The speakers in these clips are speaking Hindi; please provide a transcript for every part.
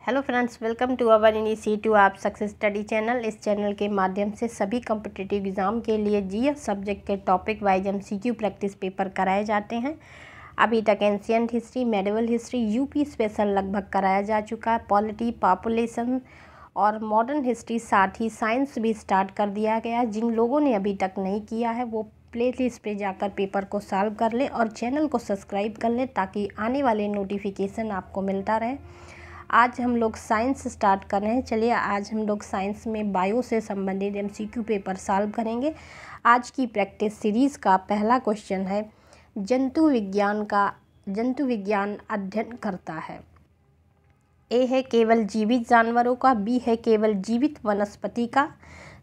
Hello friends, welcome to our initiative आप सक्सेस स्टडी चैनल। इस चैनल के माध्यम से सभी कॉम्पिटिटिव एग्ज़ाम के लिए जीएस सब्जेक्ट के topic wise MCQ practice paper कराए जाते हैं। अभी तक ancient history, medieval history, UP special लगभग कराया जा चुका है। पॉलिटी, पॉपुलेशन और मॉडर्न हिस्ट्री, साथ ही साइंस भी स्टार्ट कर दिया गया है। जिन लोगों ने अभी तक नहीं किया है वो प्लेलिस्ट पे जाकर पेपर को सॉल्व कर लें और चैनल को सब्सक्राइब कर लें ताकि आने वाले नोटिफिकेशन आपको मिलता रहे। आज हम लोग साइंस स्टार्ट कर रहे हैं। चलिए आज हम लोग साइंस में बायो से संबंधित एमसीक्यू पेपर सॉल्व करेंगे। आज की प्रैक्टिस सीरीज़ का पहला क्वेश्चन है, जंतु विज्ञान अध्ययन करता है। ए है केवल जीवित जानवरों का, बी है केवल जीवित वनस्पति का,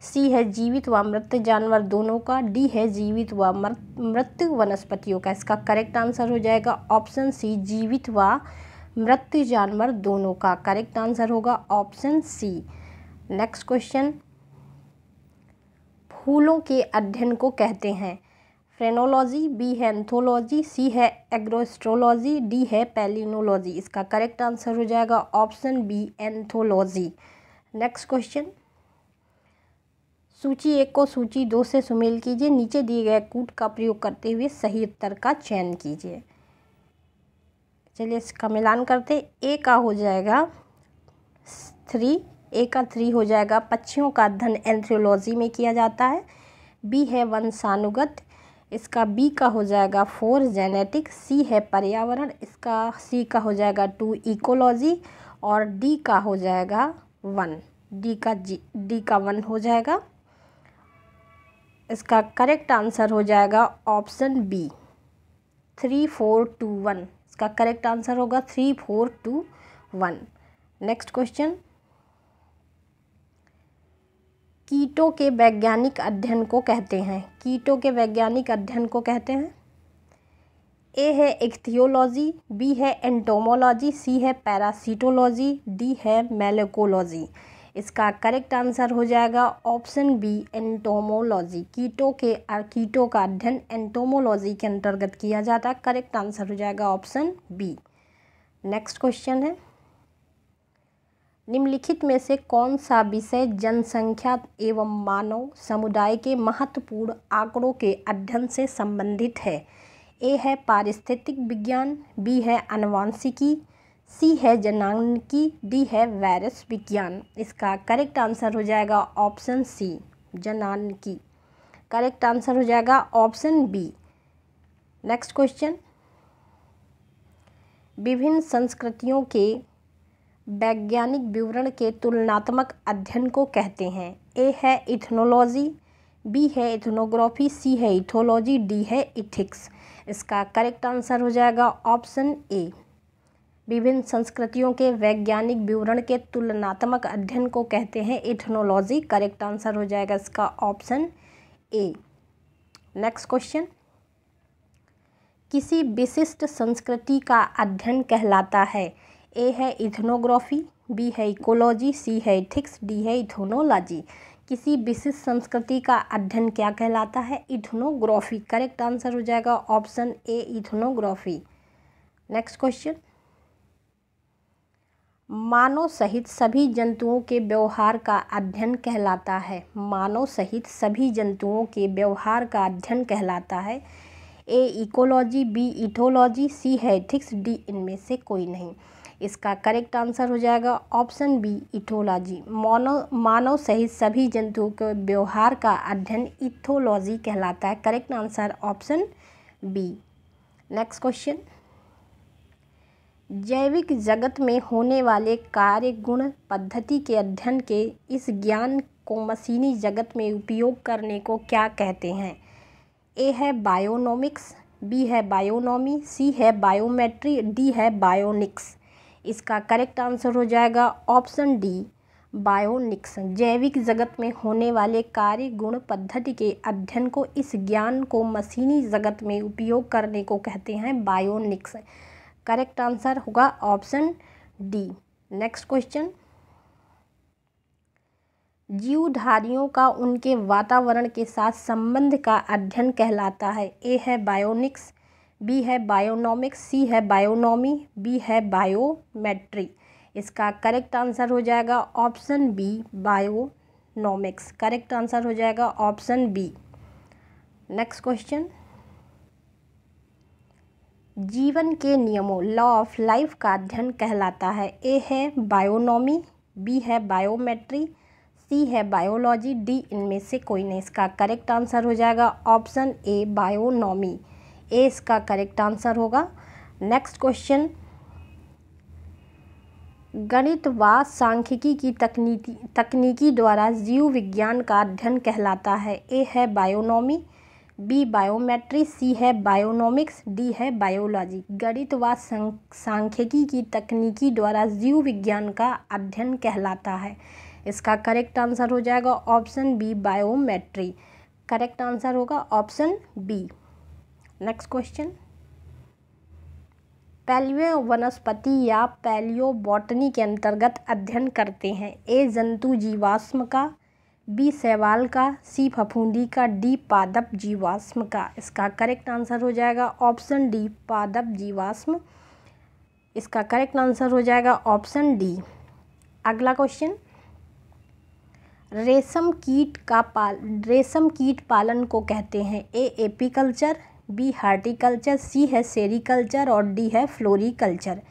सी है जीवित व मृत जानवर दोनों का, डी है जीवित व मृत वनस्पतियों का। इसका करेक्ट आंसर हो जाएगा ऑप्शन सी, जीवित व मृत जानवर दोनों का। करेक्ट आंसर होगा ऑप्शन सी। नेक्स्ट क्वेश्चन, फूलों के अध्ययन को कहते हैं फ्रेनोलॉजी, बी है एंथोलॉजी, सी है एग्रोस्ट्रोलॉजी, डी है पैलिनोलॉजी। इसका करेक्ट आंसर हो जाएगा option B, anthology. Next question, सूची 1 को सूची 2 से सुमेल कीजिए। नीचे दिए गए कूट का प्रयोग करते हुए सही उत्तर का चयन कीजिए। चलिए इसका मिलान करते। ए का हो जाएगा 3, ए का 3 हो जाएगा पक्षियों का अध्ययन एंथ्रोलॉजी में किया जाता है। बी है वंशानुगत, इसका बी का हो जाएगा 4 जेनेटिक, सी है पर्यावरण, इसका सी का हो जाएगा 2 इकोलॉजी और डी का हो जाएगा 1, डी का 1 हो जाएगा। इसका करेक्ट आंसर हो जाएगा ऑप्शन बी, 3 4 2 1। इसका करेक्ट आंसर होगा 3 4 2 1। नेक्स्ट क्वेश्चन, कीटों के वैज्ञानिक अध्ययन को कहते हैं। कीटों के वैज्ञानिक अध्ययन को कहते हैं। ए है इक्थियोलॉजी, बी है एंटोमोलॉजी, सी है पैरासिटोलॉजी, डी है मेलेकोलॉजी। इसका करेक्ट आंसर हो जाएगा ऑप्शन बी, एंटोमोलॉजी। कीटों का अध्ययन एंटोमोलॉजी के अंतर्गत किया जाता है। करेक्ट आंसर हो जाएगा ऑप्शन बी। नेक्स्ट क्वेश्चन है, निम्नलिखित में से कौन सा विषय जनसंख्या एवं मानव समुदाय के महत्वपूर्ण आंकड़ों के अध्ययन से संबंधित है। ए है पारिस्थितिक विज्ञान, बी है आनुवंशिकी, सी है जनांकी, डी है वायरस विज्ञान। इसका करेक्ट आंसर हो जाएगा ऑप्शन सी, जनांकी। करेक्ट आंसर हो जाएगा ऑप्शन बी। नेक्स्ट क्वेश्चन, विभिन्न संस्कृतियों के वैज्ञानिक विवरण के तुलनात्मक अध्ययन को कहते हैं। ए है इथनोलॉजी, बी है इथनोग्राफी, सी है इथोलॉजी, डी है इथिक्स। इसका करेक्ट आंसर हो जाएगा ऑप्शन ए, विभिन्न संस्कृतियों के वैज्ञानिक विवरण के तुलनात्मक अध्ययन को कहते हैं इथनोलॉजी। करेक्ट आंसर हो जाएगा इसका ऑप्शन ए। नेक्स्ट क्वेश्चन, किसी विशिष्ट संस्कृति का अध्ययन कहलाता है। ए है इथनोग्राफी, बी है इकोलॉजी, सी है इथिक्स, डी है इथनोलॉजी। किसी विशिष्ट संस्कृति का अध्ययन क्या कहलाता है? इथनोग्राफी। करेक्ट आंसर हो जाएगा option A, ethnography. Next question, मानव सहित सभी जंतुओं के व्यवहार का अध्ययन कहलाता है। मानव सहित सभी जंतुओं के व्यवहार का अध्ययन कहलाता है। ए इकोलॉजी, बी इथोलॉजी, सी है एथिक्स, डी इनमें से कोई नहीं। इसका करेक्ट आंसर हो जाएगा ऑप्शन बी, इथोलॉजी। मानव सहित सभी जंतुओं के व्यवहार का अध्ययन इथोलॉजी कहलाता है। Correct answer option B. Next question, जैविक जगत में होने वाले कार्य गुण पद्धति के अध्ययन के इस ज्ञान को मशीनी जगत में उपयोग करने को क्या कहते हैं? ए है बायोनोमिक्स, बी है बायोनॉमी, सी है बायोमेट्री, डी है बायोनिक्स। इसका करेक्ट आंसर हो जाएगा ऑप्शन डी, बायोनिक्स। जैविक जगत में होने वाले कार्य गुण पद्धति के अध्ययन को, इस ज्ञान को मशीनी जगत में उपयोग करने को कहते हैं बायोनिक्स। करेक्ट आंसर होगा ऑप्शन डी। नेक्स्ट क्वेश्चन, जीवधारियों का उनके वातावरण के साथ संबंध का अध्ययन कहलाता है। ए है बायोनिक्स, बी है बायोनॉमिक्स, सी है बायोनॉमी, बी है बायोमेट्री। इसका करेक्ट आंसर हो जाएगा option B bionomics. Correct answer हो जाएगा ऑप्शन बी। नेक्स्ट क्वेश्चन, जीवन के नियमों लॉ ऑफ लाइफ का अध्ययन कहलाता है। ए है बायोनॉमी, बी है बायोमेट्री, सी है बायोलॉजी, डी इनमें से कोई नहीं। इसका करेक्ट आंसर हो जाएगा ऑप्शन ए बायोनॉमी। ए इसका करेक्ट आंसर होगा। नेक्स्ट क्वेश्चन, गणित व सांख्यिकी की तकनीकी द्वारा जीव विज्ञान का अध्ययन कहलाता है। ए है बायोनॉमी, बी बायोमेट्री, सी है बायोनॉमिक्स, डी है बायोलॉजी। गणित व सांख्यिकी की तकनीकी द्वारा जीव विज्ञान का अध्ययन कहलाता है। इसका करेक्ट आंसर हो जाएगा option B biometry. Correct answer होगा option B. Next question, palaeo वनस्पति या पैलियोबॉटनी के अंतर्गत अध्ययन करते हैं। ए जंतु जीवाश्म का, बी शैवाल का, सी फफूंदी का, डी पादप जीवाश्म का। इसका करेक्ट आंसर हो जाएगा ऑप्शन डी पादप जीवाश्म। इसका करेक्ट आंसर हो जाएगा ऑप्शन डी। अगला क्वेश्चन, रेशम कीट पालन को कहते हैं। ए एपीकल्चर, बी हार्टिकल्चर, सी है सेरीकल्चर और डी है फ्लोरीकल्चर।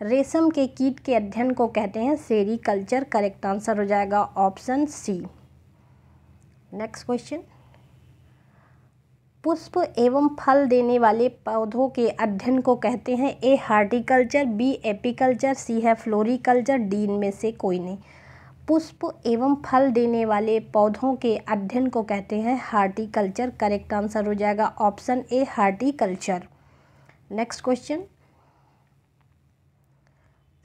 रेशम के कीट के अध्ययन को कहते हैं सेरीकल्चर। करेक्ट आंसर हो जाएगा ऑप्शन सी। नेक्स्ट क्वेश्चन, पुष्प एवं फल देने वाले पौधों के अध्ययन को कहते हैं। ए हार्टिकल्चर, बी एपीकल्चर, सी है फ्लोरीकल्चर, डी इनमें से कोई नहीं। पुष्प एवं फल देने वाले पौधों के अध्ययन को कहते हैं हार्टिकल्चर। करेक्ट आंसर हो जाएगा ऑप्शन ए हार्टिकल्चर। नेक्स्ट क्वेश्चन,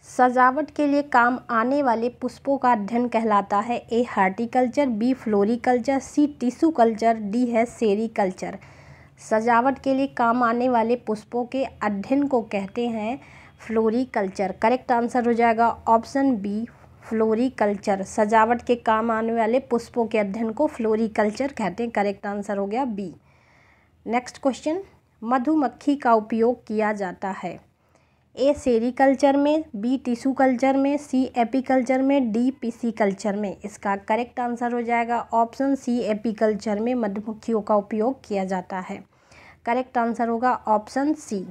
सजावट के लिए काम आने वाले पुष्पों का अध्ययन कहलाता है। ए हार्टिकल्चर, बी फ्लोरीकल्चर, सी टिश्यू कल्चर, डी है सेरीकल्चर। सजावट के लिए काम आने वाले पुष्पों के अध्ययन को कहते हैं फ्लोरीकल्चर। करेक्ट आंसर हो जाएगा ऑप्शन बी फ्लोरीकल्चर। सजावट के काम आने वाले पुष्पों के अध्ययन को फ्लोरीकल्चर कहते हैं। करेक्ट आंसर हो गया बी। नेक्स्ट क्वेश्चन, मधुमक्खी का उपयोग किया जाता है। ए सेरीकल्चर में, बी टिश्यू कल्चर में, सी एपीकल्चर में, डी पिसिकल्चर में। इसका करेक्ट आंसर हो जाएगा ऑप्शन सी एपीकल्चर में मधुमक्खियों का उपयोग किया जाता है। करेक्ट आंसर होगा ऑप्शन सी।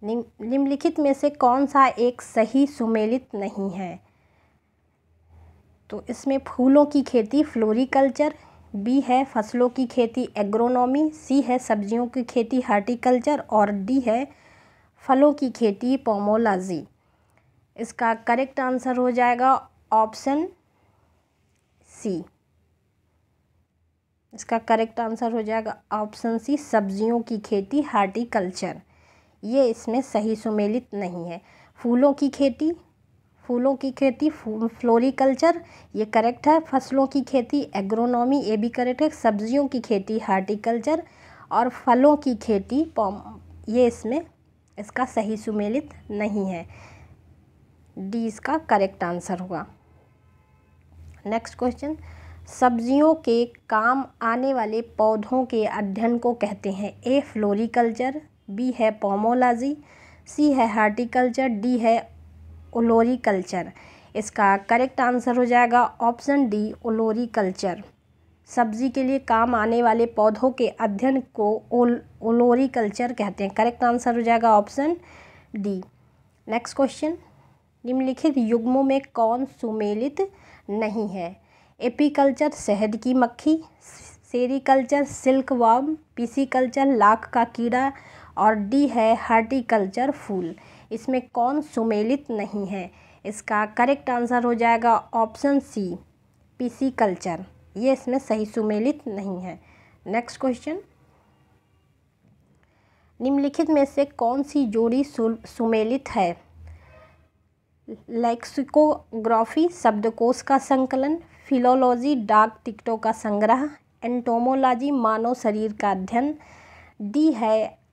निम्नलिखित में से कौन सा एक सही सुमेलित नहीं है? तो इसमें फूलों की खेती फ्लोरीकल्चर, बी है फसलों की खेती एग्रोनॉमी, सी है सब्जियों की खेती हार्टिकल्चर और डी है फलों की खेती पोमोलॉजी। इसका करेक्ट आंसर हो जाएगा ऑप्शन सी। इसका करेक्ट आंसर हो जाएगा ऑप्शन सी सब्जियों की खेती हार्टिकल्चर। ये इसमें सही सुमेलित नहीं है। फूलों की खेती फ्लोरीकल्चर ये करेक्ट है। फसलों की खेती एग्रोनॉमी ये भी करेक्ट है। सब्जियों की खेती हार्टिकल्चर और फलों की खेती ये इसमें इसका सही सुमेलित नहीं है। डी इसका करेक्ट आंसर होगा। नेक्स्ट क्वेश्चन, सब्जियों के काम आने वाले पौधों के अध्ययन को कहते हैं। ए फ्लोरीकल्चर, बी है पोमोलॉजी, सी है हार्टिकल्चर, डी है ओलोरीकल्चर। इसका करेक्ट आंसर हो जाएगा ऑप्शन डी ओलोरीकल्चर। सब्जी के लिए काम आने वाले पौधों के अध्ययन को ओलोरीकल्चर कहते हैं। करेक्ट आंसर हो जाएगा ऑप्शन डी। नेक्स्ट क्वेश्चन, निम्नलिखित युग्मों में कौन सुमेलित नहीं है? एपीकल्चर शहद की मक्खी, sericulture silk worm, pisciculture lakh का कीड़ा और डी है हार्टिकल्चर फूल। इसमें कौन सुमेलित नहीं है? इसका करेक्ट आंसर हो जाएगा ऑप्शन सी पिसिकल्चर। ये इसमें सही सुमेलित नहीं है। नेक्स्ट क्वेश्चन, निम्नलिखित में से कौन सी जोड़ी सुमेलित है? लेक्सिकोग्राफी शब्दकोश का संकलन, फिलोलॉजी डाक टिकटों का संग्रह, एंटोमोलॉजी मानव शरीर का अध्ययन, डी है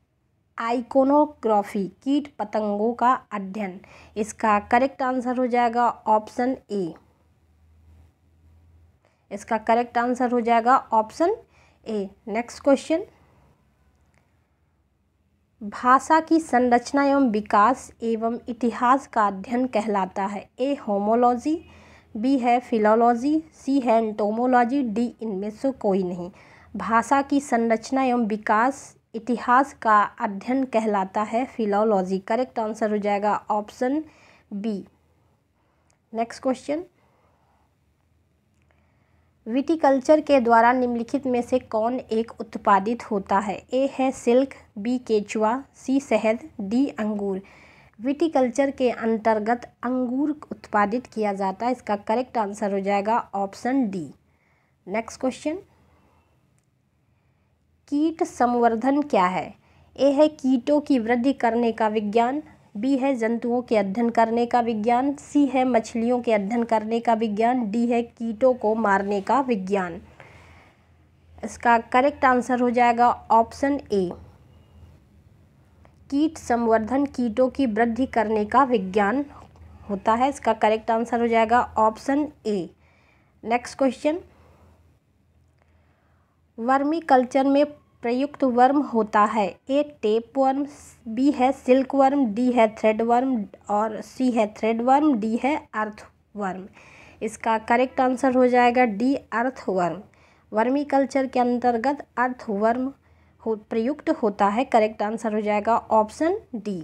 आइकोनोग्राफी कीट पतंगों का अध्ययन। इसका करेक्ट आंसर हो जाएगा ऑप्शन ए। इसका करेक्ट आंसर हो जाएगा ऑप्शन ए। नेक्स्ट क्वेश्चन, भाषा की संरचना एवं विकास एवं इतिहास का अध्ययन कहलाता है? ए होमोलॉजी, बी है फिलोलॉजी, सी है एंटोमोलॉजी, डी इनमें से कोई नहीं। भाषा की संरचना एवं विकास इतिहास का अध्ययन कहलाता है फिलोलॉजी। करेक्ट आंसर हो जाएगा option B. Next question, viticulture के द्वारा निम्नलिखित में से कौन एक उत्पादित होता है? ए है सिल्क, बी केचुआ, सी शहद, डी अंगूर। विटिकल्चर के अंतर्गत अंगूर उत्पादित किया जाता है। इसका करेक्ट आंसर हो जाएगा ऑप्शन डी। नेक्स्ट क्वेश्चन, कीट संवर्धन क्या है? ए है कीटों की वृद्धि करने का विज्ञान, बी है जंतुओं के अध्ययन करने का विज्ञान, सी है मछलियों के अध्ययन करने का विज्ञान, डी है कीटों को मारने का विज्ञान। इसका करेक्ट आंसर हो जाएगा ऑप्शन ए। कीट संवर्धन कीटों की वृद्धि करने का विज्ञान होता है। इसका करेक्ट आंसर हो जाएगा ऑप्शन ए। नेक्स्ट क्वेश्चन, वर्मी कल्चर में प्रयुक्त वर्म होता है? ए टेप वर्म, बी है सिल्क वर्म, डी है थ्रेड वर्म और सी है थ्रेड वर्म, डी है अर्थ वर्म। इसका करेक्ट आंसर हो जाएगा डी अर्थ वर्म। वर्मी कल्चर के अंतर्गत अर्थ वर्म प्रयुक्त होता है। करेक्ट आंसर हो जाएगा ऑप्शन डी।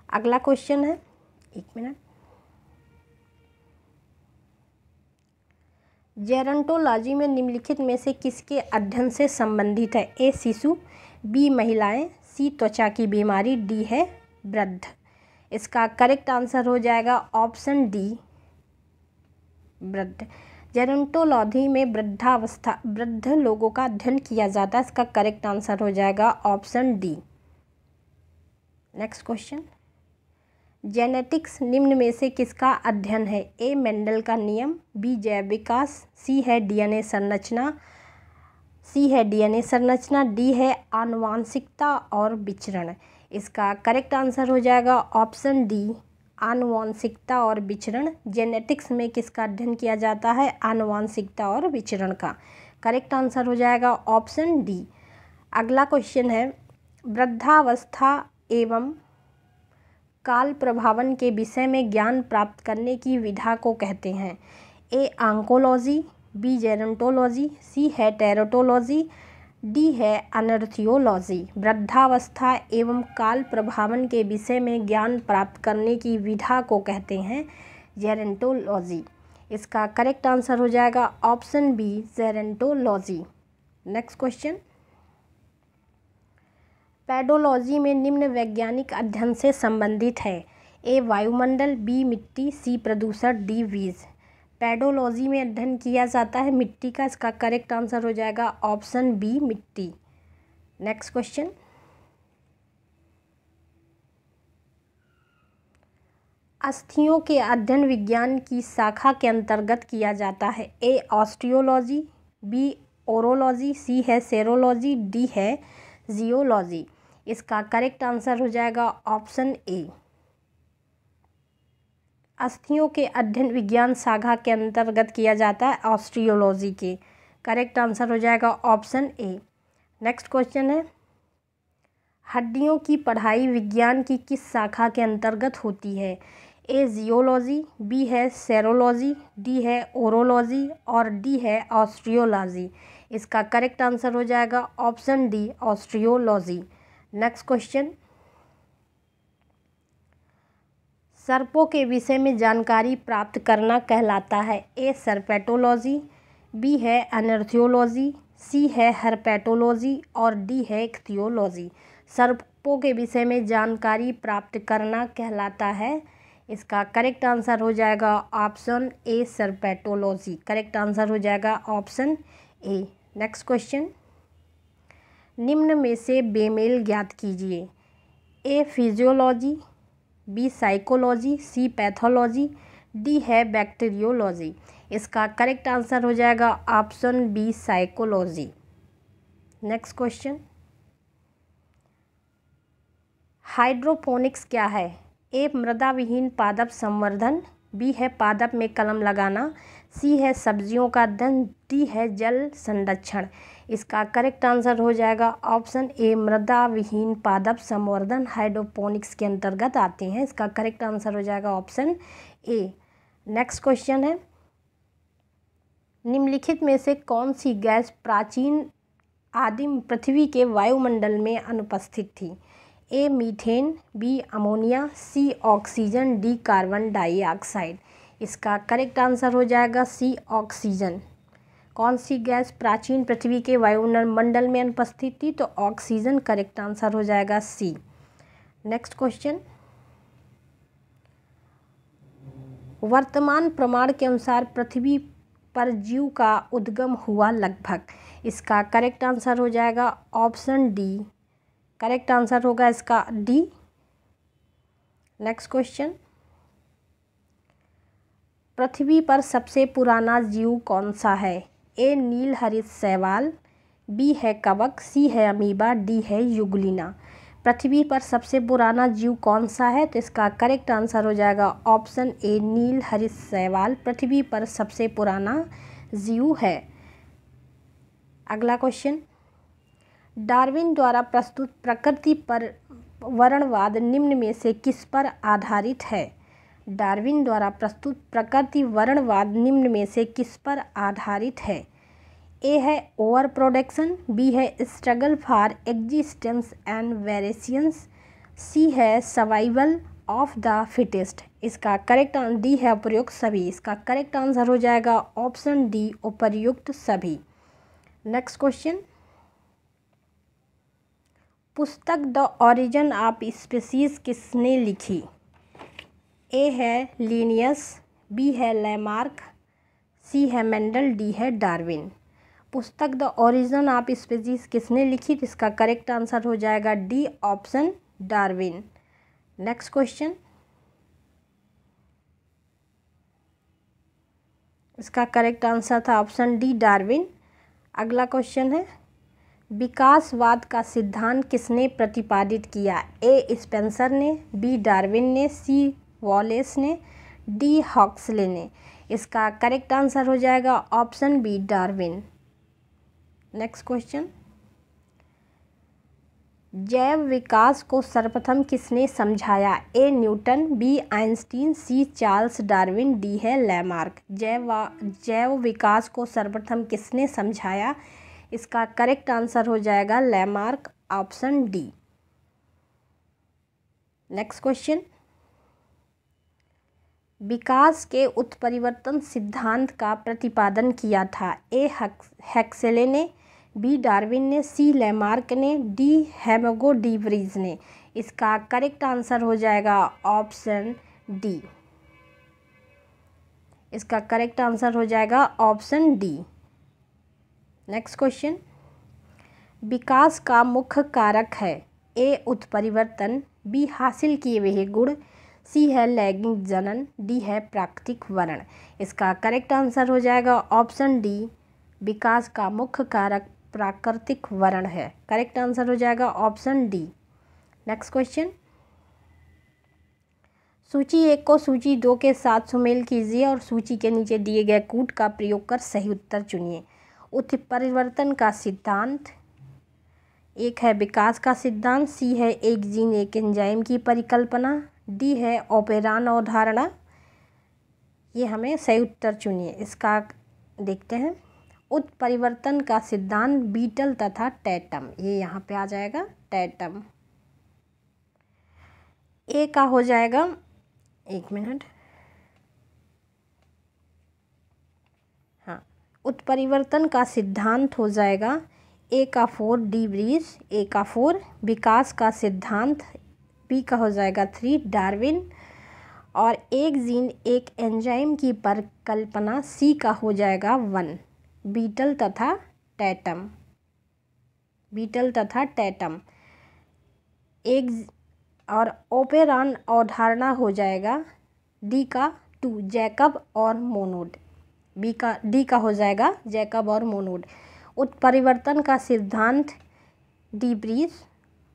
अगला क्वेश्चन है, एक मिनट, जेरंटोलॉजी में निम्नलिखित में से किसके अध्ययन से संबंधित है? ए शिशु, बी महिलाएं, सी त्वचा की बीमारी, डी है वृद्ध। इसका करेक्ट आंसर हो जाएगा ऑप्शन डी वृद्ध। जेरंटोलॉजी में वृद्ध लोगों का अध्ययन किया जाता है। इसका करेक्ट आंसर हो जाएगा option D. Next question, genetics निम्न में से किसका अध्ययन है? ए मेंडल का नियम, बी जैव विकास, सी है डीएनए संरचना, डी है आनुवांशिकता और विचरण। इसका करेक्ट आंसर हो जाएगा ऑप्शन डी आनुवांशिकता और विचरण। जेनेटिक्स में किसका अध्ययन किया जाता है? आनुवांशिकता और विचरण का। करेक्ट आंसर हो जाएगा ऑप्शन डी। अगला क्वेश्चन है, वृद्धावस्था एवं काल प्रभावन के विषय में ज्ञान प्राप्त करने की विधा को कहते हैं? ए आंकोलॉजी, बी जेरंटोलॉजी, सी है टेरोटोलॉजी, डी है अनर्थियोलॉजी। वृद्धावस्था एवं काल प्रभावन के विषय में ज्ञान प्राप्त करने की विधा को कहते हैं जेरंटोलॉजी। इसका करेक्ट आंसर हो जाएगा option B gerontology. Next question, pedology में निम्न वैज्ञानिक अध्ययन से संबंधित है? ए वायुमंडल, बी मिट्टी, सी प्रदूषण, डी बीज। पेडोलॉजी में अध्ययन किया जाता है मिट्टी का। इसका करेक्ट आंसर हो जाएगा ऑप्शन बी मिट्टी। नेक्स्ट क्वेश्चन, अस्थियों के अध्ययन विज्ञान की शाखा के अंतर्गत किया जाता है? ए ऑस्टियोलॉजी, बी ओरोलॉजी, सी है सेरोलॉजी, डी है जियोलॉजी। इसका करेक्ट आंसर हो जाएगा ऑप्शन ए। अस्थियों के अध्ययन विज्ञान शाखा के अंतर्गत किया जाता है ऑस्टियोलॉजी के। करेक्ट आंसर हो जाएगा ऑप्शन ए। नेक्स्ट क्वेश्चन है, हड्डियों की पढ़ाई विज्ञान की किस शाखा के अंतर्गत होती है? ए जियोलॉजी, बी है सेरोलॉजी, डी है ओरोलॉजी और डी है ऑस्टियोलॉजी। इसका करेक्ट आंसर हो जाएगा option D osteology. Next question, सर्पों के विषय में जानकारी प्राप्त करना कहलाता है? ए सर्पेटोलॉजी, बी है अनर्थियोलॉजी, सी है हर्पेटोलॉजी और डी है इख्तियोलॉजी। सर्पों के विषय में जानकारी प्राप्त करना कहलाता है। इसका करेक्ट आंसर हो जाएगा ऑप्शन ए सर्पेटोलॉजी। करेक्ट आंसर हो जाएगा ऑप्शन ए। नेक्स्ट क्वेश्चन, निम्न में से बेमेल ज्ञात कीजिए। A physiology, B psychology, C pathology, D है बैक्टीरियोलॉजी। इसका करेक्ट आंसर हो जाएगा option B psychology. Next question, hydroponics क्या है? ए मृदा विहीन पादप संवर्धन, बी है पादप में कलम लगाना, सी है सब्जियों का अध्ययन, डी है जल संरक्षण। इसका करेक्ट आंसर हो जाएगा ऑप्शन ए, मृदा विहीन पादप संवर्धन हाइड्रोपोनिक्स के अंतर्गत आते हैं। इसका करेक्ट आंसर हो जाएगा ऑप्शन ए। नेक्स्ट क्वेश्चन है, निम्नलिखित में से कौन सी गैस प्राचीन आदिम पृथ्वी के वायुमंडल में अनुपस्थित थी? A methane, B ammonia, C oxygen, D carbon dioxide. इसका करेक्ट आंसर हो जाएगा सी ऑक्सीजन। कौन सी गैस प्राचीन पृथ्वी के वायुमंडल में अनुपस्थित थी? तो ऑक्सीजन करेक्ट आंसर हो जाएगा सी। नेक्स्ट क्वेश्चन, वर्तमान प्रमाण के अनुसार पृथ्वी पर जीव का उद्गम हुआ लगभग। इसका करेक्ट आंसर हो जाएगा ऑप्शन डी। करेक्ट आंसर होगा इसका डी। नेक्स्ट क्वेश्चन, पृथ्वी पर सबसे पुराना जीव कौन सा है? ए नील हरित शैवाल, बी है कवक, सी है अमीबा, डी है युगलिना। पृथ्वी पर सबसे पुराना जीव कौन सा है? तो इसका करेक्ट आंसर हो जाएगा ऑप्शन ए, नील हरित शैवाल पृथ्वी पर सबसे पुराना जीव है। अगला क्वेश्चन, डार्विन द्वारा प्रस्तुत प्रकृति पर वर्णवाद निम्न में से किस पर आधारित है? डार्विन द्वारा प्रस्तुत प्रकृति वर्णवाद निम्न में से किस पर आधारित है? ए है ओवर प्रोडक्शन, बी है struggle for existence and variations, C है सर्वाइवल ऑफ द फिटेस्ट। इसका करेक्ट डी है उपर्युक्त सभी। इसका करेक्ट आंसर हो जाएगा ऑप्शन डी, उपर्युक्त सभी। नेक्स्ट क्वेश्चन, पुस्तक द ओरिजिन ऑफ स्पीसीज किसने लिखी? ए है लिनियस, बी है लैमार्क, सी है मेंडल, डी है डार्विन। पुस्तक द ओरिजिन ऑफ स्पीसीज किसने लिखी? इसका करेक्ट आंसर हो जाएगा D, option Darwin. Next question, इसका करेक्ट आंसर था ऑप्शन डी, डार्विन। अगला क्वेश्चन है, विकासवाद का सिद्धांत किसने प्रतिपादित किया? ए स्पेंसर ने, बी डार्विन ने, सी वॉलेस ने, डी हॉक्सले ने। इसका करेक्ट आंसर हो जाएगा option B, Darwin. Next question, जैव विकास को सर्वप्रथम किसने समझाया? A Newton, B Einstein, C Charles Darwin, D है लैमार्क। जैव विकास को सर्वप्रथम किसने समझाया? इसका करेक्ट आंसर हो जाएगा Lamarck, option D. Next question, विकास के उत्परिवर्तन सिद्धांत का प्रतिपादन किया था? ए हक्सले ने, बी डार्विन ने, सी लैमार्क ने, डी हैमगो डी व्रीज ने। इसका करेक्ट आंसर हो जाएगा ऑप्शन डी। इसका करेक्ट आंसर हो जाएगा ऑप्शन डी। नेक्स्ट क्वेश्चन, विकास का मुख्य कारक है? ए उत्परिवर्तन, बी हासिल किए हुए गुण, सी है लैंगिक जनन, डी है प्राकृतिक वर्ण। इसका करेक्ट आंसर हो जाएगा ऑप्शन डी, विकास का मुख्य कारक प्राकृतिक वर्ण है। करेक्ट आंसर हो जाएगा ऑप्शन डी। नेक्स्ट क्वेश्चन, सूची 1 को सूची 2 के साथ सुमेल कीजिए और सूची के नीचे दिए गए कूट का प्रयोग कर सही उत्तर चुनिए। उत्परिवर्तन का सिद्धांत, एक है विकास का सिद्धांत, सी है एक जीन एक एंजाइम की परिकल्पना, डी है ओपेरान अवधारणा। ये हमें सही उत्तर चुनिए। इसका देखते हैं, उत्परिवर्तन का सिद्धांत बीटल तथा टैटम, ये यहाँ पे आ जाएगा टैटम। ए का हो जाएगा, एक मिनट, हाँ, उत्परिवर्तन का सिद्धांत हो जाएगा ए का 4 डी व्रीज, ए का 4 विकास का सिद्धांत, बी का हो जाएगा 3 डार्विन, और एक जीन एक एंजाइम की परिकल्पना, सी का हो जाएगा 1 बीटल तथा टैटम। बीटल तथा टैटम एक, और ओपेरान अवधारणा हो जाएगा डी का 2 जैकब और मोनोड, डी का हो जाएगा जैकब और मोनोड। उत्परिवर्तन का सिद्धांत डी व्रीज,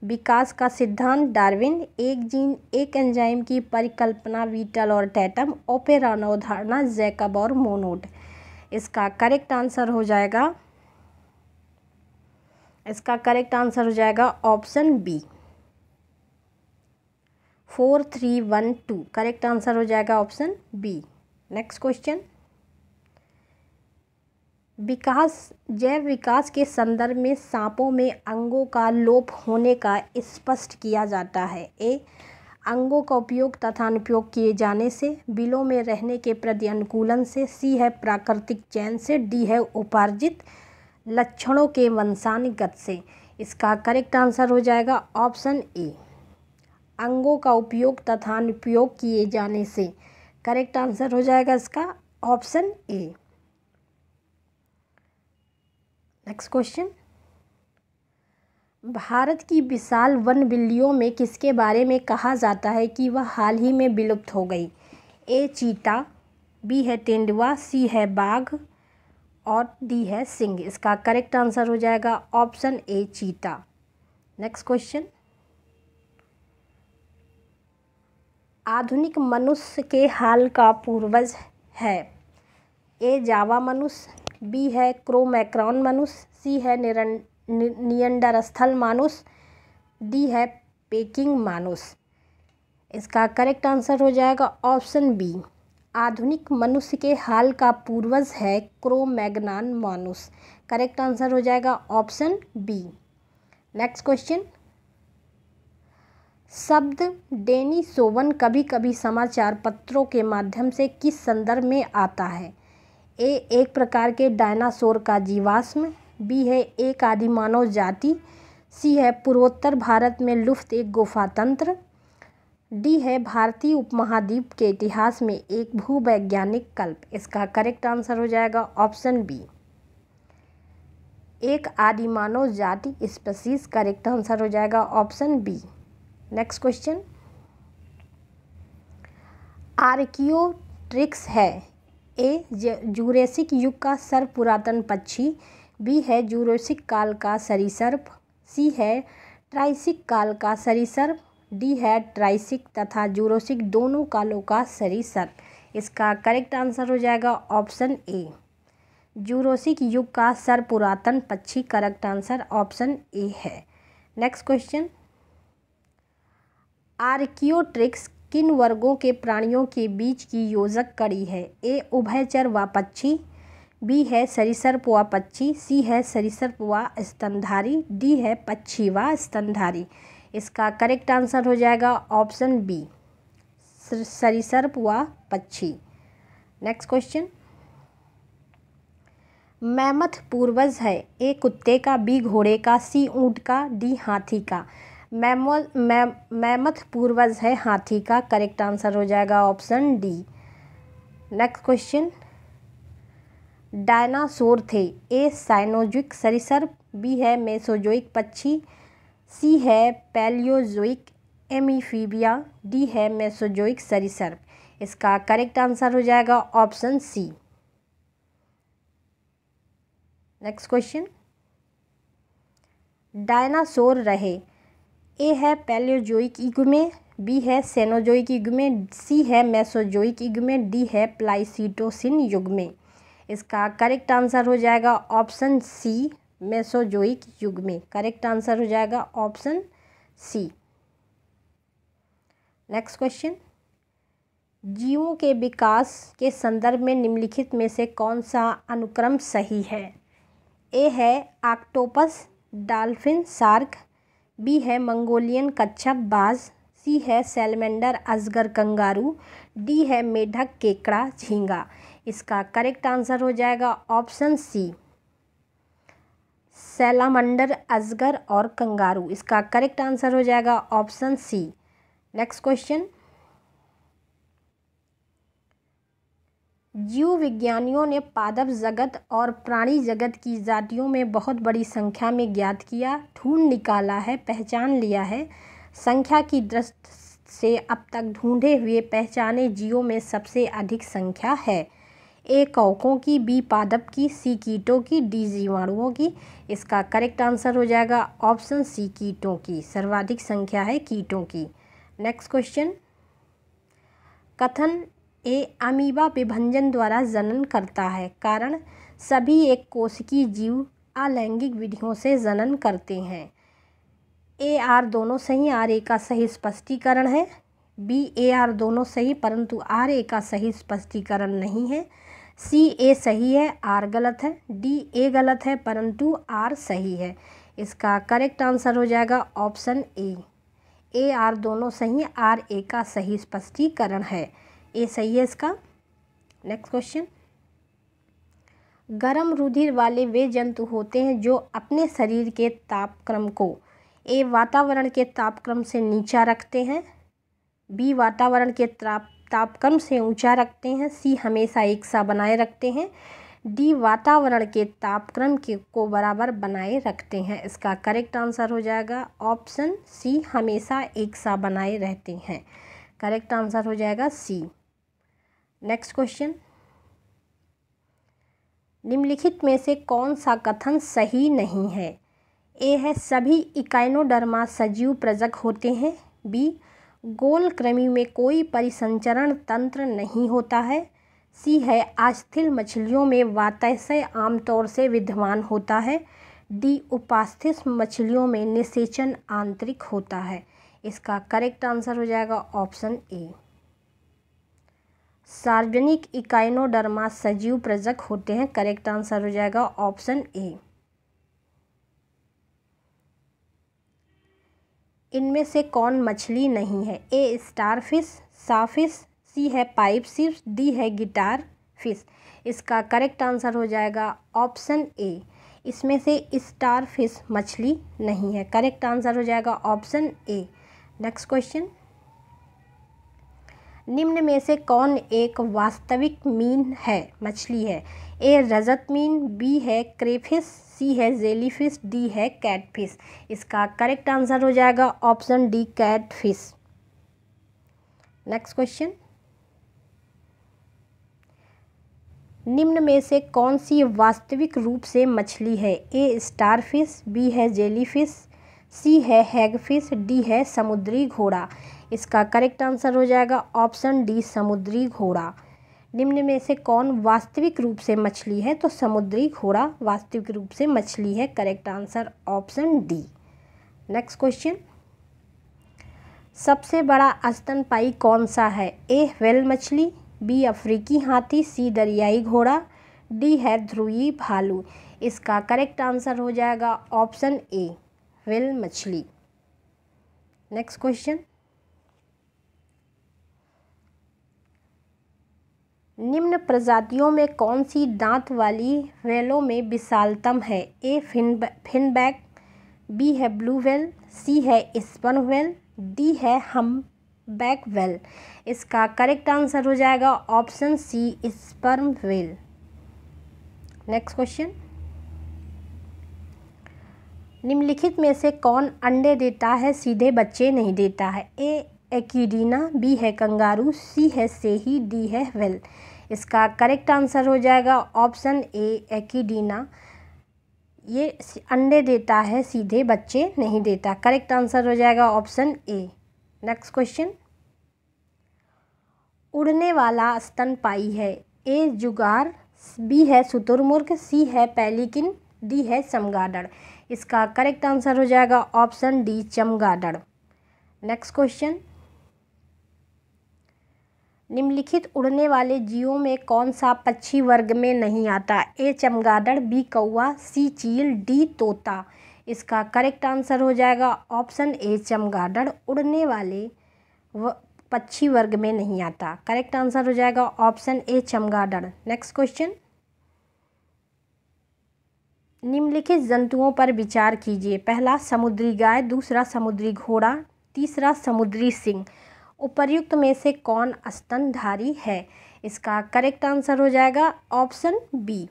विकास का सिद्धांत डार्विन, एक जीन एक एंजाइम की परिकल्पना बीटल और टैटम, ओपेरान अवधारणा जैकब और मोनोड। इसका करेक्ट आंसर हो जाएगा इसका करेक्ट आंसर हो जाएगा ऑप्शन बी। 4312 करेक्ट आंसर हो जाएगा ऑप्शन बी। नेक्स्ट क्वेश्चन, जैव विकास के संदर्भ में सांपों में अंगों का लोप होने का स्पष्ट किया जाता है। ए, अंगों का उपयोग तथा अनुपयोग किए जाने से, बिलों में रहने के प्रति अनुकूलन से, सी है प्राकृतिक चयन से, डी है उपार्जित लक्षणों के वंशानुगत से। इसका करेक्ट आंसर हो जाएगा ऑप्शन ए, अंगों का उपयोग तथा अनुपयोग किए जाने से। करेक्ट आंसर हो जाएगा इसका option A. Next question, Bharat की विशाल वन बिल्लियों में किसके बारे में कहा जाता है कि वह हाल ही में विलुप्त हो गई? ए, चीता, बी है तेंदुआ, सी है बाघ और डी है सिंह। इसका करेक्ट आंसर हो जाएगा ऑप्शन ए, चीता। नेक्स्ट क्वेश्चन, आधुनिक मनुष्य के हाल का पूर्वज है। ए, जावा मनुष्य, बी है क्रो-मैग्नॉन मनुष्य, सी है निएंडरस्थल मनुष्य, डी है पेकिंग मनुष्य। इसका करेक्ट आंसर हो जाएगा ऑप्शन बी, आधुनिक मनुष्य के हाल का पूर्वज है क्रो-मैग्नॉन मनुष्य। करेक्ट आंसर हो जाएगा ऑप्शन बी। नेक्स्ट क्वेश्चन, शब्द डेनिसोवन कभी कभी समाचार पत्रों के माध्यम से किस संदर्भ में आता है? ए, एक प्रकार के डायनासोर का जीवाश्म, बी है एक आदि मानव जाति, सी है पूर्वोत्तर भारत में लुप्त एक गुफा तंत्र, डी है भारतीय उपमहाद्वीप के इतिहास में एक भूवैज्ञानिक कल्प। इसका करेक्ट आंसर हो जाएगा ऑप्शन बी, एक आदि मानव जाति स्पीशीज। करेक्ट आंसर हो जाएगा ऑप्शन बी। नेक्स्ट क्वेश्चन, आर्कियोट्रिक्स है। ए, जूरेसिक युग का सर्व पुरातन पक्षी, बी है जूरेसिक काल का सरीसृप, सी है ट्राइसिक काल का सरीसृप, डी है ट्राइसिक तथा जूरेसिक दोनों कालों का सरीसृप। इसका करेक्ट आंसर हो जाएगा ऑप्शन ए, जूरेसिक युग का सर्व पुरातन पक्षी। करेक्ट आंसर ऑप्शन ए है। नेक्स्ट क्वेश्चन, आर्कियोट्रिक्स किन वर्गों के प्राणियों के बीच की योजक कड़ी है? ए, उभयचर व पक्षी, बी है सरीसृप व पक्षी, सी है सरीसृप व स्तनधारी, डी है पक्षी व स्तनधारी। इसका करेक्ट आंसर हो जाएगा ऑप्शन बी, सरीसृप व पक्षी। नेक्स्ट क्वेश्चन, मैमथ पूर्वज है। ए, कुत्ते का, बी घोड़े का, सी ऊंट का, डी हाथी का। मैमथ पूर्वज है हाथी का। करेक्ट आंसर हो जाएगा option D. Next question, dinosaur थे। ए, साइनोज़ोइक सरीसृप, बी है मेसोजोइक पक्षी, सी है पैलियोजोइक एमीफीबिया, डी है मेसोजोइक सरीसृप। इसका करेक्ट आंसर हो जाएगा option C. Next question, dinosaur रहे। ए है पैलियोजोइक युग में, बी है सेनोजोइक युग में, सी है मेसोजोइक युग में, डी है प्लाइस्टोसिन युग में। इसका करेक्ट आंसर हो जाएगा ऑप्शन सी, मेसोजोइक युग में। करेक्ट आंसर हो जाएगा ऑप्शन सी। नेक्स्ट क्वेश्चन, जीवों के विकास के संदर्भ में निम्नलिखित में से कौन सा अनुक्रम सही है? ए है ऑक्टोपस, डॉल्फिन, शार्क, बी है मंगोलियन कच्छप बाज, सी है सैलमेंडर अजगर कंगारू, डी है मेढक केकड़ा झींगा। इसका करेक्ट आंसर हो जाएगा ऑप्शन सी, सैलामंडर अजगर और कंगारू। इसका करेक्ट आंसर हो जाएगा ऑप्शन सी। नेक्स्ट क्वेश्चन, जीव विज्ञानियों ने पादप जगत और प्राणी जगत की जातियों में बहुत बड़ी संख्या में ज्ञात किया, ढूंढ निकाला है, पहचान लिया है। संख्या की दृष्टि से अब तक ढूंढे हुए पहचाने जीवों में सबसे अधिक संख्या है। ए, कवकों की, बी, पादप की, सी, कीटों की, डी, जीवाणुओं की। इसका करेक्ट आंसर हो जाएगा ऑप्शन सी, कीटों की। सर्वाधिक संख्या है कीटों की। नेक्स्ट क्वेश्चन, कथन ए, अमीबा विभंजन द्वारा जनन करता है। कारण, सभी एक कोशिकीय जीव अलैंगिक विधियों से जनन करते हैं। ए आर दोनों सही, आर ए का सही स्पष्टीकरण है। बी ए आर दोनों सही परंतु आर ए का सही स्पष्टीकरण नहीं है। सी ए सही है, आर गलत है। डी ए गलत है परंतु आर सही है। इसका करेक्ट आंसर हो जाएगा ऑप्शन ए आर दोनों सही, आर ए का सही स्पष्टीकरण है। ए सही है इसका। नेक्स्ट क्वेश्चन, गर्म रुधिर वाले वे जंतु होते हैं जो अपने शरीर के तापक्रम को ए वातावरण के तापक्रम से नीचा रखते हैं, बी वातावरण के तापक्रम से ऊंचा रखते हैं, सी हमेशा एक सा बनाए रखते हैं, डी वातावरण के तापक्रम को बराबर बनाए रखते हैं। इसका करेक्ट आंसर हो जाएगा ऑप्शन सी, हमेशा एक सा बनाए रहते हैं। करेक्ट आंसर हो जाएगा सी। नेक्स्ट क्वेश्चन, निम्नलिखित में से कौन सा कथन सही नहीं है? ए है सभी इकाइनोडर्मा सजीव प्रजक होते हैं। बी गोल कृमि में कोई परिसंचरण तंत्र नहीं होता है। सी है आस्थिल मछलियों में वाताशय आमतौर से विद्यमान होता है। डी उपास्थित मछलियों में निषेचन आंतरिक होता है। इसका करेक्ट आंसर हो जाएगा ऑप्शन ए, सार्वजनिक इकाइनोडर्मा सजीव प्रजक होते हैं। करेक्ट आंसर हो जाएगा ऑप्शन ए। इनमें से कौन मछली नहीं है? ए स्टारफिश, साफिश, सी है पाइप फिश, डी है गिटार फिश। इसका करेक्ट आंसर हो जाएगा ऑप्शन ए, इसमें से स्टारफिश मछली नहीं है। करेक्ट आंसर हो जाएगा ऑप्शन ए। नेक्स्ट क्वेश्चन, निम्न में से कौन एक वास्तविक मीन है, मछली है? ए रजत मीन, बी है क्रेफिश, सी है जेलीफिश, डी है कैटफिश। इसका करेक्ट आंसर हो जाएगा option D, catfish. Next question, निम्न में से कौन सी वास्तविक रूप से मछली है? ए स्टारफिश, बी है जेलीफिश, सी है हैगफिश, डी है समुद्री घोड़ा। इसका करेक्ट आंसर हो जाएगा ऑप्शन डी, समुद्री घोड़ा। निम्न में से कौन वास्तविक रूप से मछली है? तो समुद्री घोड़ा वास्तविक रूप से मछली है। Correct answer option D. Next question, सबसे बड़ा स्तनपायी कौन सा है? ए व्हेल मछली, बी अफ्रीकी हाथी, सी दरियाई घोड़ा, डी है ध्रुवी भालू। इसका करेक्ट आंसर हो जाएगा ऑप्शन ए, व्हेल मछली। नेक्स्ट क्वेश्चन, निम्न प्रजातियों में कौन सी दांत वाली व्हेलों में विशालतम है? ए फिनबैक, बी है ब्लू व्हेल, सी है स्पर्म व्हेल, डी है हम्पबैक व्हेल। इसका करेक्ट आंसर हो जाएगा option C, sperm whale. Next question, निम्नलिखित में से कौन अंडे देता है सीधे बच्चे नहीं देता है? ए एक्विडीना, बी है कंगारू, सी है सेही, डी है व्हेल। इसका करेक्ट आंसर हो जाएगा ऑप्शन ए, एक्विडीना। ये अंडे देता है, सीधे बच्चे नहीं देता। करेक्ट आंसर हो जाएगा ऑप्शन ए। नेक्स्ट क्वेश्चन, उड़ने वाला स्तनपायी है? ए जुगार, बी है शुतुरमुर्ग, सी है पेलिकन, डी है चमगादड़। इसका करेक्ट आंसर हो जाएगा ऑप्शन डी, चमगादड़। नेक्स्ट क्वेश्चन, निम्नलिखित उड़ने वाले जीवों में कौन सा पक्षी वर्ग में नहीं आता? ए चमगादड़, बी कौवा, सी चील, डी तोता। इसका करेक्ट आंसर हो जाएगा ऑप्शन ए, चमगादड़ उड़ने वाले पक्षी वर्ग में नहीं आता। करेक्ट आंसर हो जाएगा ऑप्शन ए, चमगादड़। नेक्स्ट क्वेश्चन, निम्नलिखित जंतुओं पर विचार कीजिए। पहला समुद्री गाय, दूसरा समुद्री घोड़ा, तीसरा समुद्री सिंह। उपर्युक्त में से कौन स्तनधारी है? इसका करेक्ट आंसर हो जाएगा ऑप्शन बी,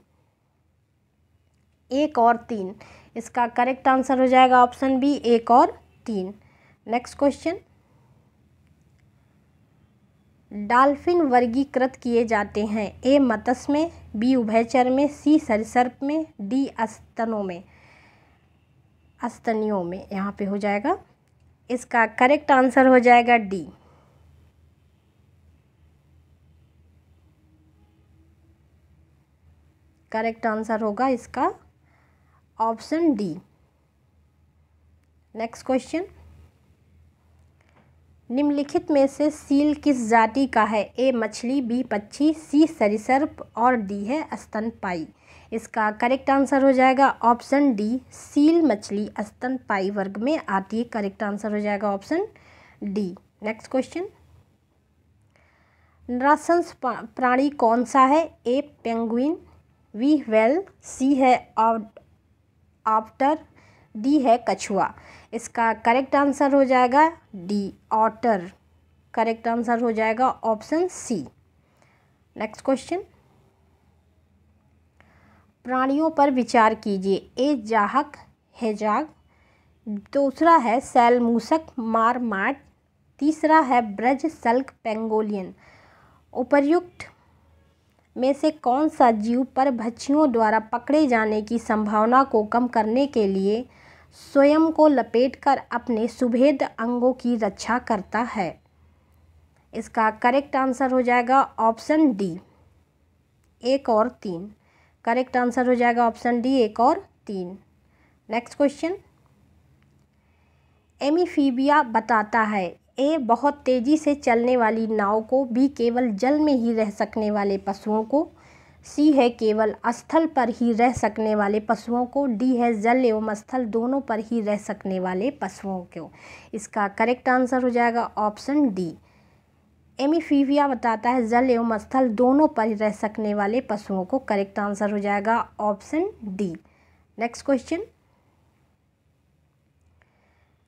1 और 3। इसका करेक्ट आंसर हो जाएगा ऑप्शन बी, 1 और 3। नेक्स्ट क्वेश्चन, डॉल्फिन वर्गीकृत किए जाते हैं? ए मत्स्य में, बी उभयचर में, सी सरीसृप में, डी स्तनियों में। यहाँ पे हो जाएगा। इसका करेक्ट आंसर हो जाएगा डी। करेक्ट आंसर होगा इसका ऑप्शन डी। नेक्स्ट क्वेश्चन, निम्नलिखित में से सील किस जाति का है? ए मछली, बी पक्षी, सी सरीसृप और डी है स्तनपायी। इसका करेक्ट आंसर हो जाएगा ऑप्शन डी, सील मछली स्तनपायी वर्ग में आती है। करेक्ट आंसर हो जाएगा ऑप्शन डी। नेक्स्ट क्वेश्चन, नराशंस प्राणी कौन सा है? ए पेंगुइन, बी व्हेल, सी है ऑटर, डी है कछुआ। इसका करेक्ट आंसर हो जाएगा डी, ऑटर। करेक्ट आंसर हो जाएगा ऑप्शन सी। नेक्स्ट क्वेश्चन, प्राणियों पर विचार कीजिए। ए जाहक, हेजाग, दूसरा है सैलमूसक मारमाट, तीसरा है ब्रज सल्क पेंगोलियन। उपर्युक्त में से कौन सा जीव परभक्षियों द्वारा पकड़े जाने की संभावना को कम करने के लिए स्वयं को लपेटकर अपने सुभेद अंगों की रक्षा करता है? इसका करेक्ट आंसर हो जाएगा ऑप्शन डी, 1 और 3। करेक्ट आंसर हो जाएगा ऑप्शन डी, 1 और 3। नेक्स्ट क्वेश्चन, एमीफीबिया बताता है। ए बहुत तेज़ी से चलने वाली नाव को, बी केवल जल में ही रह सकने वाले पशुओं को, सी है केवल स्थल पर ही रह सकने वाले पशुओं को, डी है जल एवं स्थल दोनों पर ही रह सकने वाले पशुओं को। इसका करेक्ट आंसर हो जाएगा ऑप्शन डी, एमीफीबिया बताता है जल एवं स्थल दोनों पर रह सकने वाले पशुओं को। करेक्ट आंसर हो जाएगा ऑप्शन डी। नेक्स्ट क्वेश्चन,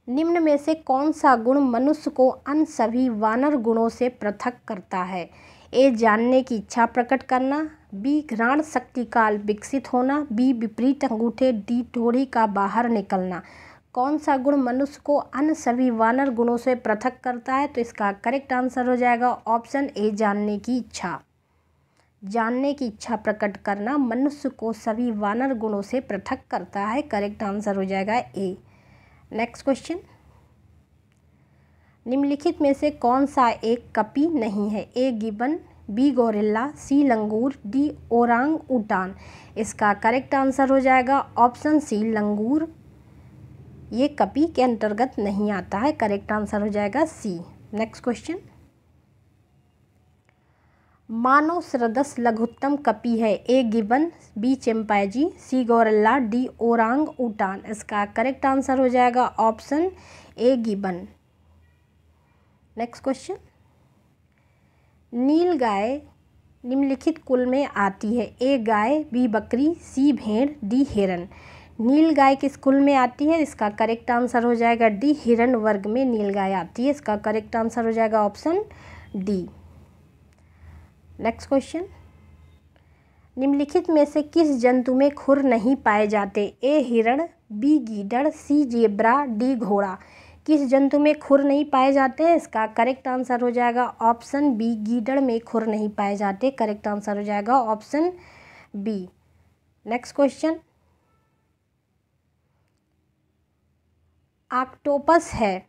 निम्न में से कौन सा गुण मनुष्य को अन्य सभी वानर गुणों से पृथक करता है? ए जानने की इच्छा प्रकट करना, बी घ्राण शक्ति का विकसित होना, बी विपरीत अंगूठे, डी ठोड़ी का बाहर निकलना। कौन सा गुण मनुष्य को अन्य सभी वानर गुणों से पृथक करता है? तो इसका करेक्ट आंसर हो जाएगा ऑप्शन ए, जानने की इच्छा। जानने की इच्छा प्रकट करना मनुष्य को सभी वानर गुणों से पृथक करता है। करेक्ट आंसर हो जाएगा ए। नेक्स्ट क्वेश्चन, निम्नलिखित में से कौन सा एक कपी नहीं है? A gibbon, B gorilla, C langur, D orangutan. इसका करेक्ट आंसर हो जाएगा ऑप्शन सी, लंगूर। ये कपी के अंतर्गत नहीं आता है। करेक्ट आंसर हो जाएगा सी। नेक्स्ट क्वेश्चन, मानव सदृश लघुत्तम कपी है? A gibbon, B chimpanzee, C gorilla, D orangutan. इसका करेक्ट आंसर हो जाएगा option A, gibbon. Next question, नील गाय निम्नलिखित कुल में आती है? ए गाय, बी बकरी, सी भेड़, डी हिरन। नील गाय किस कुल में आती है? इसका करेक्ट आंसर हो जाएगा डी, हिरन वर्ग में नील गाय आती है। इसका करेक्ट आंसर हो जाएगा ऑप्शन डी। नेक्स्ट क्वेश्चन, निम्नलिखित में से किस जंतु में खुर नहीं पाए जाते? ए हिरण, बी गीदड़, सी जेब्रा, डी घोड़ा। किस जंतु में खुर नहीं पाए जाते हैं? इसका करेक्ट आंसर हो जाएगा ऑप्शन बी, गीदड़ में खुर नहीं पाए जाते। करेक्ट आंसर हो जाएगा option B. Next question, octopus है,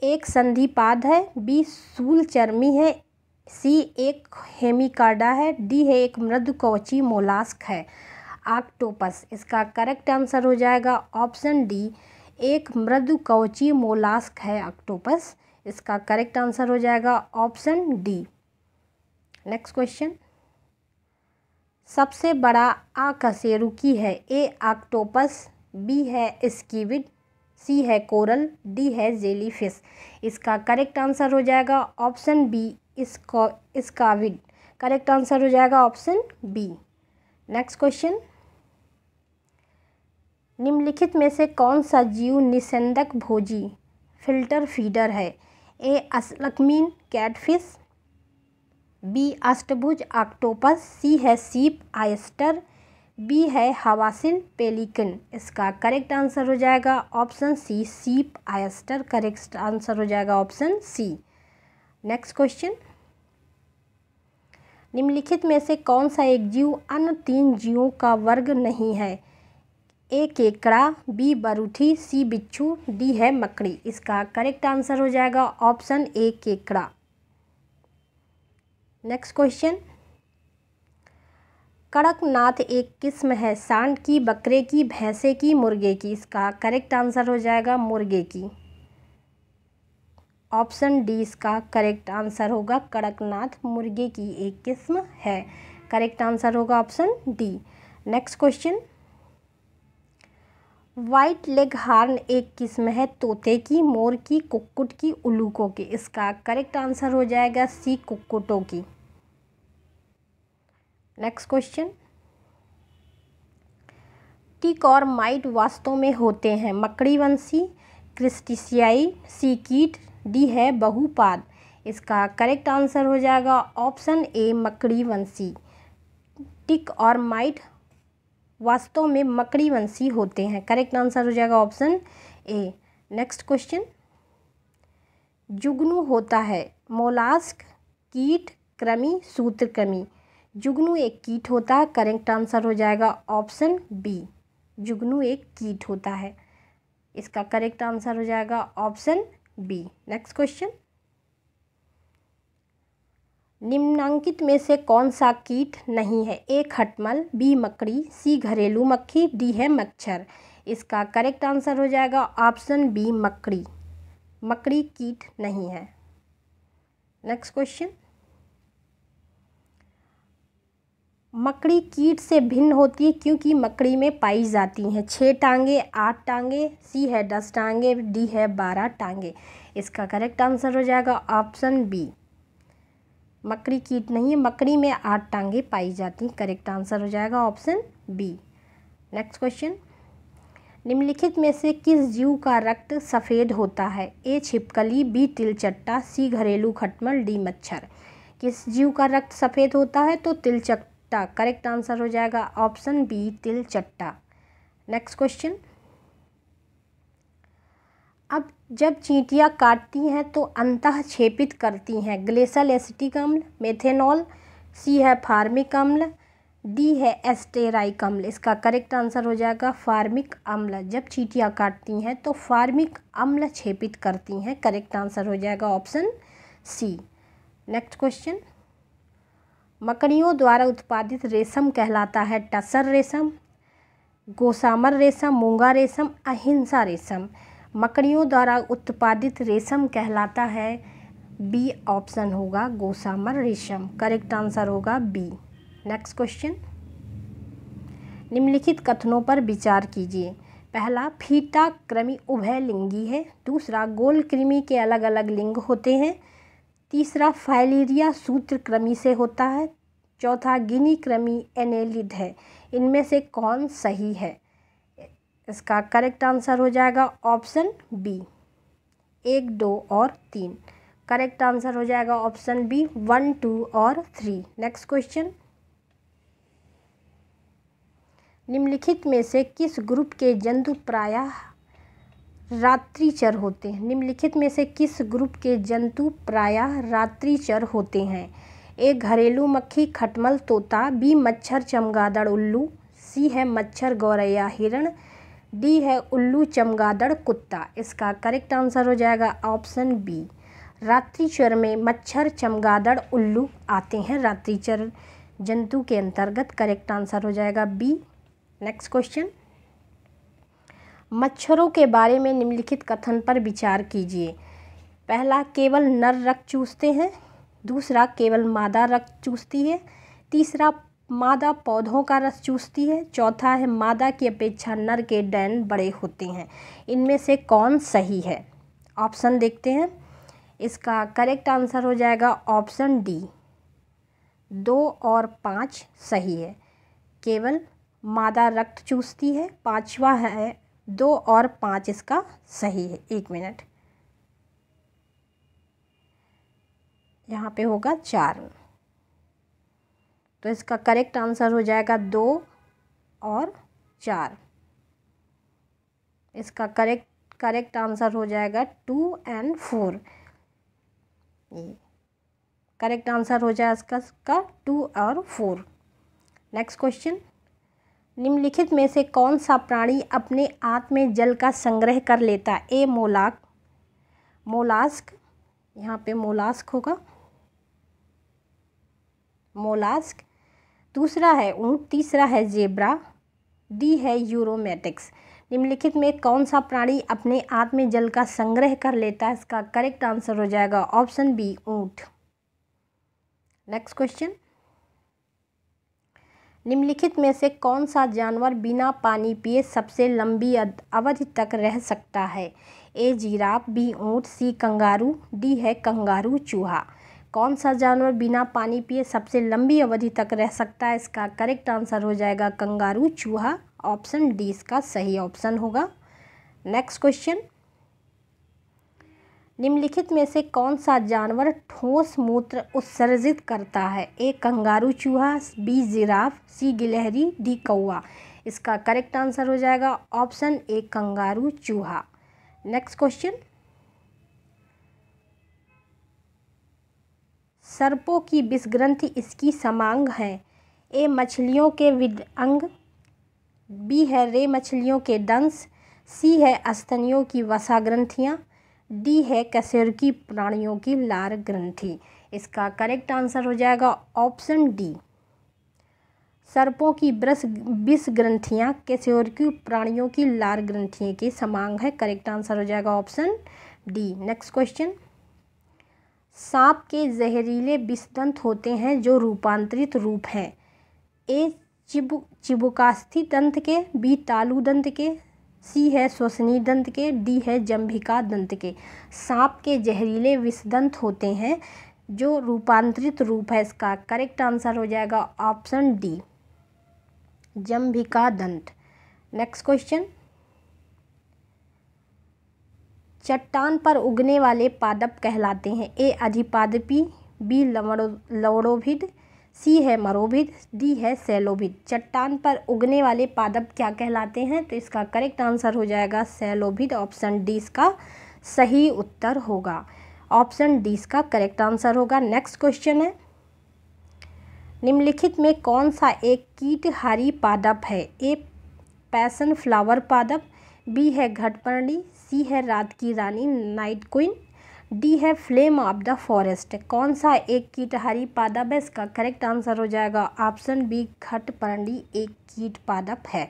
एक संधिपाद है, बी शूलचर्मी है, सी एक हेमिकार्डा है, डी है एक मृदुकवची मोलास्क है। ऑक्टोपस, इसका करेक्ट आंसर हो जाएगा ऑप्शन डी, एक मृदुकवची मोलास्क है ऑक्टोपस। इसका करेक्ट आंसर हो जाएगा ऑप्शन डी। नेक्स्ट क्वेश्चन, सबसे बड़ा अकशेरुकी है? ए ऑक्टोपस, बी है स्क्विड, सी है कोरल, डी है जेलीफिश। इसका करेक्ट आंसर हो जाएगा option B, squid. Correct answer हो जाएगा ऑप्शन बी। नेक्स्ट क्वेश्चन, निम्नलिखित में से कौन सा जीव निषेधक भोजी फिल्टर फीडर है? ए अस्लक्मीन कैटफिश, बी अष्टभुज ऑक्टोपस, सी है सीप आयस्टर, बी है हवासिल पेलिकन। इसका करेक्ट आंसर हो जाएगा ऑप्शन सी, सीप आयस्टर। करेक्ट आंसर हो जाएगा ऑप्शन सी। नेक्स्ट क्वेश्चन, निम्नलिखित में से कौन सा एक जीव अन्य 3 जीवों का वर्ग नहीं है? ए केकड़ा, बी बरूठी, सी बिच्छू, डी है मकड़ी। इसका करेक्ट आंसर हो जाएगा ऑप्शन ए, केकड़ा। नेक्स्ट क्वेश्चन, कड़कनाथ एक किस्म है सांड की, बकरे की, भैंसे की, मुर्गे की। इसका करेक्ट आंसर हो जाएगा मुर्गे की। ऑप्शन डी इसका करेक्ट आंसर होगा। कड़कनाथ मुर्गे की एक किस्म है। करेक्ट आंसर होगा option D. Next question, white leg horn एक किस्म है तोते की, मोर की, कुक्कुट की, उल्लूकों की। इसका करेक्ट आंसर हो जाएगा सी, कुक्कुटों की। नेक्स्ट क्वेश्चन, टिक और माइट वास्तव में होते हैं मकड़ीवंशी, क्रिस्टिसियाई, सी कीट, डी है बहुपाद। इसका करेक्ट आंसर हो जाएगा ऑप्शन ए मकड़ीवंशी। टिक और माइट वास्तव में मकड़ीवंशी होते हैं। करेक्ट आंसर हो जाएगा ऑप्शन ए। नेक्स्ट क्वेश्चन, जुगनू होता है मोलास्क, कीट, कृमि, सूत्रकृमि। जुगनू एक कीट होता है। करेक्ट आंसर हो जाएगा ऑप्शन बी, जुगनू एक कीट होता है। इसका करेक्ट आंसर हो जाएगा ऑप्शन बी। नेक्स्ट क्वेश्चन, निम्नांकित में से कौन सा कीट नहीं है? ए खटमल, बी मकड़ी, सी घरेलू मक्खी, डी है मच्छर। इसका करेक्ट आंसर हो जाएगा ऑप्शन बी मकड़ी। मकड़ी कीट नहीं है। नेक्स्ट क्वेश्चन, मकड़ी कीट से भिन्न होती है क्योंकि मकड़ी में पाई जाती हैं 6 टांगे, 8 टांगे, सी है 10 टांगे, डी है 12 टांगे। इसका करेक्ट आंसर हो जाएगा ऑप्शन बी, मकड़ी कीट नहीं है, मकड़ी में 8 टांगे पाई जाती हैं। करेक्ट आंसर हो जाएगा ऑप्शन बी। नेक्स्ट क्वेश्चन, निम्नलिखित में से किस जीव का रक्त सफ़ेद होता है? ए छिपकली, बी तिलचट्टा, सी घरेलू खटमल, डी मच्छर। किस जीव का रक्त सफ़ेद होता है? तो तिलचट्टा। करेक्ट आंसर हो जाएगा ऑप्शन बी तिलचट्टा। नेक्स्ट क्वेश्चन, अब जब चींटियाँ काटती हैं तो अंतः छेपित करती हैं ग्लेशियल एसिटिक अम्ल, मेथेनॉल, सी है फार्मिक अम्ल, डी है एस्टेराइक अम्ल। इसका करेक्ट आंसर हो जाएगा फार्मिक अम्ल। जब चींटियाँ काटती हैं तो फार्मिक अम्ल छेपित करती हैं। करेक्ट आंसर हो जाएगा ऑप्शन सी। नेक्स्ट क्वेश्चन, मकड़ियों द्वारा उत्पादित रेशम कहलाता है टसर रेशम, गोसामर रेशम, मूंगा रेशम, अहिंसा रेशम। मकड़ियों द्वारा उत्पादित रेशम कहलाता है बी ऑप्शन होगा गोसामर रेशम। करेक्ट आंसर होगा बी। नेक्स्ट क्वेश्चन, निम्नलिखित कथनों पर विचार कीजिए। पहला, फीता कृमि उभयलिंगी है। दूसरा, गोल कृमि के अलग अलग लिंग होते हैं। तीसरा, फाइलेरिया सूत्रकृमि से होता है। चौथा, गिनी कृमि एनेलिड है। इनमें से कौन सही है? इसका करेक्ट आंसर हो जाएगा ऑप्शन बी 1, 2 और 3। करेक्ट आंसर हो जाएगा ऑप्शन बी 1, 2 और 3। नेक्स्ट क्वेश्चन, निम्नलिखित में से किस ग्रुप के जंतु प्रायः रात्रिचर होते हैं? निम्नलिखित में से किस ग्रुप के जंतु प्रायः रात्रिचर होते हैं? ए घरेलू मक्खी, खटमल, तोता, बी मच्छर, चमगादड़, उल्लू, सी है मच्छर, गौरैया, हिरण, डी है उल्लू, चमगादड़, कुत्ता। इसका करेक्ट आंसर हो जाएगा ऑप्शन बी, रात्रिचर में मच्छर, चमगादड़, उल्लू आते हैं रात्रिचर जंतु के अंतर्गत। करेक्ट आंसर हो जाएगा बी। नेक्स्ट क्वेश्चन, मच्छरों के बारे में निम्नलिखित कथन पर विचार कीजिए। पहला, केवल नर रक्त चूसते हैं। दूसरा, केवल मादा रक्त चूसती है। तीसरा, मादा पौधों का रस चूसती है। चौथा है मादा की अपेक्षा नर के डैन बड़े होते हैं। इनमें से कौन सही है? ऑप्शन देखते हैं। इसका करेक्ट आंसर हो जाएगा ऑप्शन डी, 2 और 5 सही है। केवल मादा रक्त चूसती है। पांचवा है 2 और 5 इसका सही है। 1 मिनट, यहाँ पे होगा 4, तो इसका करेक्ट आंसर हो जाएगा 2 और 4। इसका करेक्ट आंसर हो जाएगा 2 और 4। करेक्ट आंसर हो जाएगा इसका 2 और 4। नेक्स्ट क्वेश्चन, निम्नलिखित में से कौन सा प्राणी अपने आंत में जल का संग्रह कर लेता है? ए मोलास्क, यहाँ पे मोलास्क होगा, मोलास्क। दूसरा है ऊँट, तीसरा है जेब्रा, डी है यूरोमेटिक्स। निम्नलिखित में कौन सा प्राणी अपने आप में जल का संग्रह कर लेता है? इसका करेक्ट आंसर हो जाएगा ऑप्शन बी, ऊँट। नेक्स्ट क्वेश्चन, निम्नलिखित में से कौन सा जानवर बिना पानी पिए सबसे लंबी अवधि तक रह सकता है? ए जिराफ, बी ऊँट, सी कंगारू, डी है कंगारू चूहा। कौन सा जानवर बिना पानी पिए सबसे लंबी अवधि तक रह सकता है? इसका करेक्ट आंसर हो जाएगा कंगारू चूहा। ऑप्शन डी इसका सही ऑप्शन होगा। नेक्स्ट क्वेश्चन, निम्नलिखित में से कौन सा जानवर ठोस मूत्र उत्सर्जित करता है? ए कंगारू चूहा, बी जिराफ, सी गिलहरी, डी कौवा। इसका करेक्ट आंसर हो जाएगा ऑप्शन ए, कंगारू चूहा। नेक्स्ट क्वेश्चन, सर्पों की विषग्रंथि इसकी समांग है? ए मछलियों के विडअंग, बी है रे मछलियों के दंश, सी है स्तनियों की वसा ग्रंथियाँ, डी है कशेरुकी प्राणियों की लार ग्रंथि। इसका करेक्ट आंसर हो जाएगा ऑप्शन डी, सर्पों की विष ग्रंथियाँ कशेरुकी प्राणियों की लार ग्रंथियों की समांग है। करेक्ट आंसर हो जाएगा ऑप्शन डी। नेक्स्ट क्वेश्चन, सांप के जहरीले विषदंत होते हैं जो रूपांतरित रूप हैं? ए चिबुकास्थी दंत के, बी तालु दंत के, सी है श्वसनी दंत के, डी है जंभिका दंत के। सांप के जहरीले विषदंत होते हैं जो रूपांतरित रूप है। इसका करेक्ट आंसर हो जाएगा ऑप्शन डी, जंभिका दंत। नेक्स्ट क्वेश्चन, चट्टान पर उगने वाले पादप कहलाते हैं? ए अधिपादपी, बी लवणोभिद, सी है मरोभिद, डी है सैलोभिद। चट्टान पर उगने वाले पादप क्या कहलाते हैं? तो इसका करेक्ट आंसर हो जाएगा सैलोभिद। ऑप्शन डी इसका सही उत्तर होगा। ऑप्शन डी इसका करेक्ट आंसर होगा। नेक्स्ट क्वेश्चन है, निम्नलिखित में कौन सा एक कीटहारी पादप है? ए पैशन फ्लावर पादप, बी है घटपर्णी, सी है रात की रानी नाइट क्वीन, डी है फ्लेम ऑफ द फॉरेस्ट। कौन सा एक कीटहारी पादप है? इसका करेक्ट आंसर हो जाएगा ऑप्शन बी, घटपर्णी एक कीट पादप है।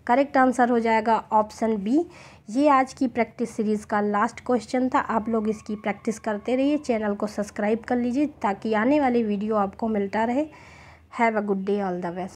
करेक्ट आंसर हो जाएगा ऑप्शन बी। ये आज की प्रैक्टिस सीरीज़ का लास्ट क्वेश्चन था। आप लोग इसकी प्रैक्टिस करते रहिए, चैनल को सब्सक्राइब कर लीजिए ताकि आने वाली वीडियो आपको मिलता रहे। Have a good day, all the best.